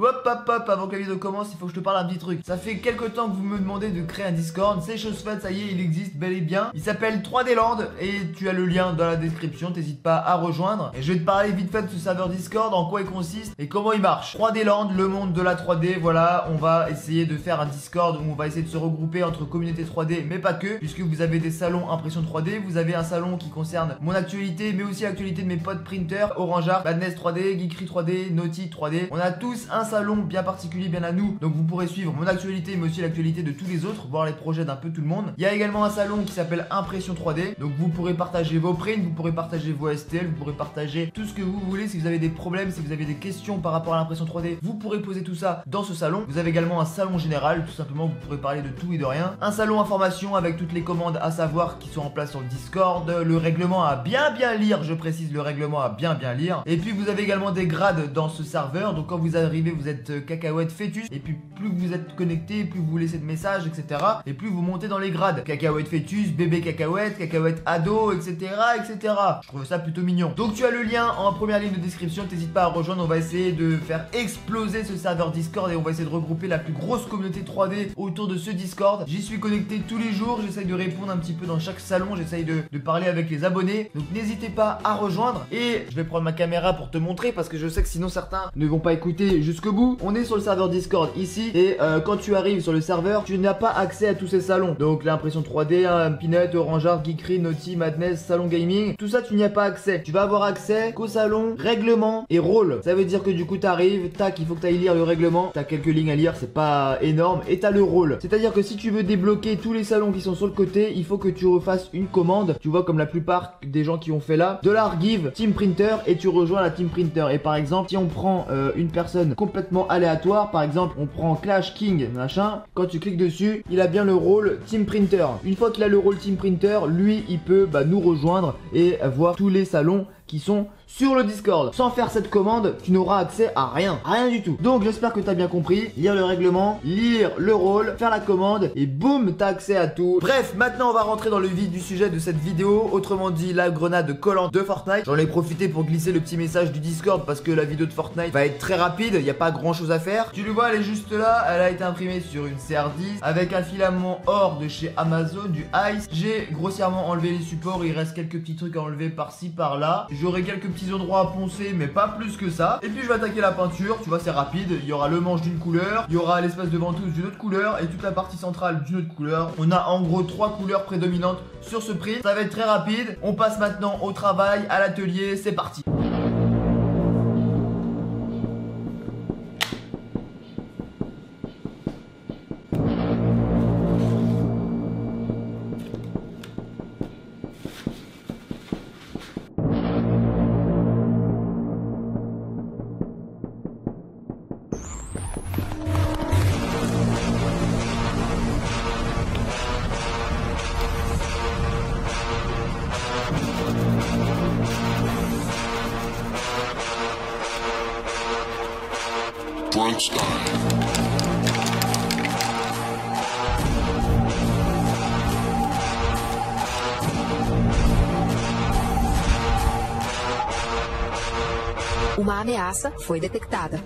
Hop hop hop, avant que la vidéo commence, il faut que je te parle un petit truc. Ça fait quelques temps que vous me demandez de créer un Discord, c'est chose faite, ça y est, il existe bel et bien. Il s'appelle 3D Land et tu as le lien dans la description, t'hésites pas à rejoindre. Et je vais te parler vite fait de ce serveur Discord, en quoi il consiste et comment il marche. 3D Land, le monde de la 3D, voilà, on va essayer de faire un Discord où on va essayer de se regrouper entre communauté 3D, mais pas que, puisque vous avez des salons impression 3D, vous avez un salon qui concerne mon actualité, mais aussi l'actualité de mes potes printers, Orangeart, Madness 3D, Geekery 3D, Naughty 3D. On a tous un salon bien particulier, bien à nous, donc vous pourrez suivre mon actualité mais aussi l'actualité de tous les autres, voir les projets d'un peu tout le monde. Il y a également un salon qui s'appelle Impression 3D, donc vous pourrez partager vos prints, vous pourrez partager vos STL, vous pourrez partager tout ce que vous voulez. Si vous avez des problèmes, si vous avez des questions par rapport à l'impression 3D, vous pourrez poser tout ça dans ce salon. Vous avez également un salon général, tout simplement vous pourrez parler de tout et de rien. Un salon information avec toutes les commandes à savoir qui sont en place sur le Discord, le règlement à bien lire, je précise, le règlement à bien lire. Et puis vous avez également des grades dans ce serveur, donc quand vous arrivez vous êtes cacahuète fêtus, et puis plus vous êtes connecté, plus vous laissez de messages, etc. et plus vous montez dans les grades. Cacahuète fœtus, bébé cacahuète ado, etc. Je trouve ça plutôt mignon. Donc tu as le lien en première ligne de description, t'hésites pas à rejoindre. On va essayer de faire exploser ce serveur Discord et on va essayer de regrouper la plus grosse communauté 3D autour de ce Discord. J'y suis connecté tous les jours, j'essaye de répondre un petit peu dans chaque salon, j'essaye de parler avec les abonnés, donc n'hésitez pas à rejoindre. Et je vais prendre ma caméra pour te montrer parce que je sais que sinon certains ne vont pas écouter jusqu'au bout. On est sur le serveur Discord ici et quand tu arrives sur le serveur, tu n'as pas accès à tous ces salons. Donc l'impression 3D, Peanut, Orangeart, Geekery, Naughty, Madness, salon gaming, tout ça tu n'y as pas accès. Tu vas avoir accès qu'au salon règlement et rôle. Ça veut dire que du coup t'arrives, tac, il faut que tu ailles lire le règlement, t'as quelques lignes à lire, c'est pas énorme, et t'as le rôle. C'est à dire que si tu veux débloquer tous les salons qui sont sur le côté, il faut que tu refasses une commande. Tu vois, comme la plupart des gens qui ont fait là, $give Team Printer, et tu rejoins la Team Printer. Et par exemple, si on prend une personne complètement aléatoire, par exemple on prend Clash King machin, quand tu cliques dessus il a bien le rôle Team Printer. Une fois qu'il a le rôle Team Printer, lui il peut nous rejoindre et voir tous les salons qui sont sur le Discord. Sans faire cette commande, tu n'auras accès à rien du tout. Donc j'espère que tu as bien compris. Lire le règlement, lire le rôle, faire la commande et boum, tu as accès à tout. Bref, maintenant on va rentrer dans le vif du sujet de cette vidéo, autrement dit la grenade collante de Fortnite. J'en ai profité pour glisser le petit message du Discord parce que la vidéo de Fortnite va être très rapide, il n'y a pas grand chose à faire. Tu le vois, elle est juste là, elle a été imprimée sur une CR10 avec un filament or de chez Amazon, du Ice. J'ai grossièrement enlevé les supports, il reste quelques petits trucs à enlever par-ci par-là. J'aurai quelques petits endroits à poncer mais pas plus que ça. Et puis je vais attaquer la peinture, tu vois c'est rapide. Il y aura le manche d'une couleur, il y aura l'espace de ventouse d'une autre couleur et toute la partie centrale d'une autre couleur. On a en gros 3 couleurs prédominantes sur ce print. Ça va être très rapide. On passe maintenant au travail, à l'atelier, c'est parti. Brunch time. Uma ameaça foi detectada.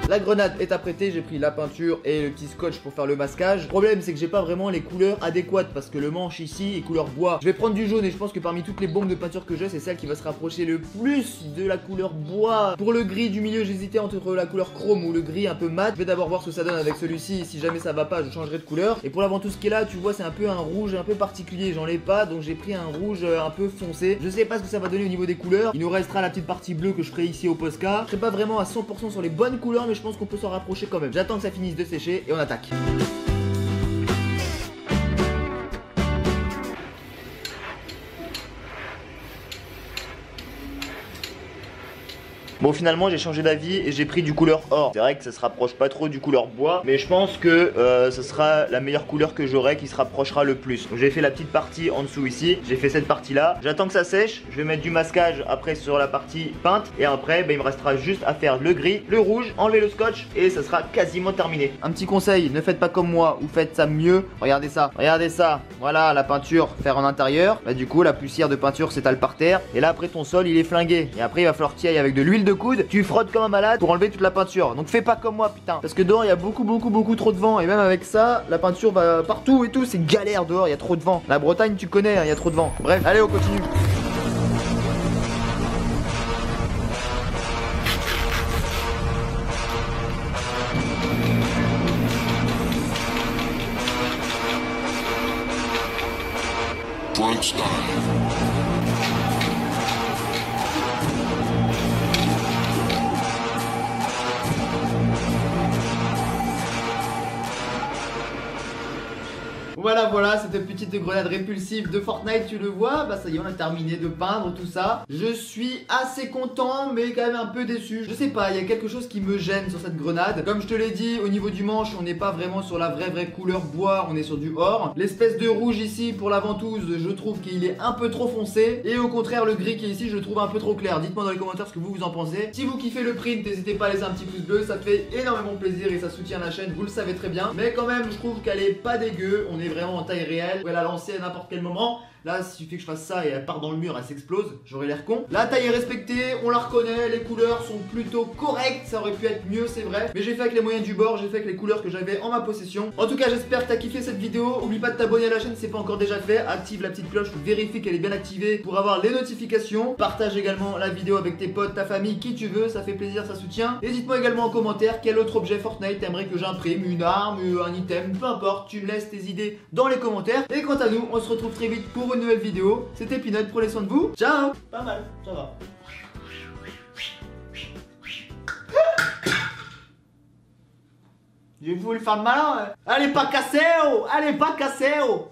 La grenade est apprêtée, j'ai pris la peinture et le petit scotch pour faire le masquage. Le problème c'est que j'ai pas vraiment les couleurs adéquates parce que le manche ici est couleur bois. Je vais prendre du jaune et je pense que parmi toutes les bombes de peinture que j'ai, c'est celle qui va se rapprocher le plus de la couleur bois. Pour le gris du milieu, j'hésitais entre la couleur chrome ou le gris un peu mat. Je vais d'abord voir ce que ça donne avec celui-ci. Si jamais ça va pas, je changerai de couleur. Et pour la ventouse qui est là, tu vois, c'est un peu un rouge un peu particulier. J'en ai pas, donc j'ai pris un rouge un peu foncé. Je sais pas ce que ça va donner au niveau des couleurs. Il nous restera la petite partie bleue que je ferai ici au Posca. Je serai pas vraiment à 100% sur les bonnes couleurs, mais je pense qu'on peut s'en rapprocher quand même. J'attends que ça finisse de sécher et on attaque. Bon, finalement j'ai changé d'avis et j'ai pris du couleur or. C'est vrai que ça se rapproche pas trop du couleur bois, mais je pense que ce sera la meilleure couleur que j'aurai qui se rapprochera le plus. J'ai fait la petite partie en dessous ici, j'ai fait cette partie là. J'attends que ça sèche, je vais mettre du masquage après sur la partie peinte et après il me restera juste à faire le gris, le rouge, enlever le scotch et ça sera quasiment terminé. Un petit conseil, ne faites pas comme moi ou faites ça mieux. Regardez ça, voilà la peinture faire en intérieur. Bah du coup la poussière de peinture s'étale par terre et là après ton sol il est flingué et après il va falloir que tu y ailles avec de l'huile de coude, tu frottes comme un malade pour enlever toute la peinture. Donc fais pas comme moi putain, parce que dehors il y a beaucoup trop de vent et même avec ça la peinture va partout et tout, c'est galère dehors, il y a trop de vent. La Bretagne tu connais, il y a trop de vent. Bref, allez on continue. Drunk style. Voilà, cette petite grenade répulsive de Fortnite, tu le vois, bah ça y est, on a terminé de peindre tout ça. Je suis assez content, mais quand même un peu déçu. Je sais pas, il y a quelque chose qui me gêne sur cette grenade. Comme je te l'ai dit, au niveau du manche, on n'est pas vraiment sur la vraie couleur bois, on est sur du or. L'espèce de rouge ici pour la ventouse, je trouve qu'il est un peu trop foncé. Et au contraire, le gris qui est ici, je le trouve un peu trop clair. Dites-moi dans les commentaires ce que vous en pensez. Si vous kiffez le print, n'hésitez pas à laisser un petit pouce bleu, ça fait énormément plaisir et ça soutient la chaîne, vous le savez très bien. Mais quand même, je trouve qu'elle est pas dégueu, on est vraiment en taille réelle, vous pouvez la lancer à n'importe quel moment. Là, s'il suffit que je fasse ça et elle part dans le mur, elle s'explose, j'aurais l'air con. La taille est respectée, on la reconnaît, les couleurs sont plutôt correctes, ça aurait pu être mieux, c'est vrai. Mais j'ai fait avec les moyens du bord, j'ai fait avec les couleurs que j'avais en ma possession. En tout cas, j'espère que t'as kiffé cette vidéo. Oublie pas de t'abonner à la chaîne si c'est pas encore déjà fait. Active la petite cloche, vérifie qu'elle est bien activée pour avoir les notifications. Partage également la vidéo avec tes potes, ta famille, qui tu veux, ça fait plaisir, ça soutient. N'hésite-moi également en commentaire quel autre objet Fortnite t'aimerais que j'imprime, une arme, un item, peu importe, tu me laisses tes idées dans les commentaires. Et quant à nous, on se retrouve très vite pour une nouvelle vidéo. C'était Peanut, prenez soin de vous. Ciao. Pas mal, ça va. J'ai voulu faire le malin. Allez pas casser, oh. Allez pas casser, oh.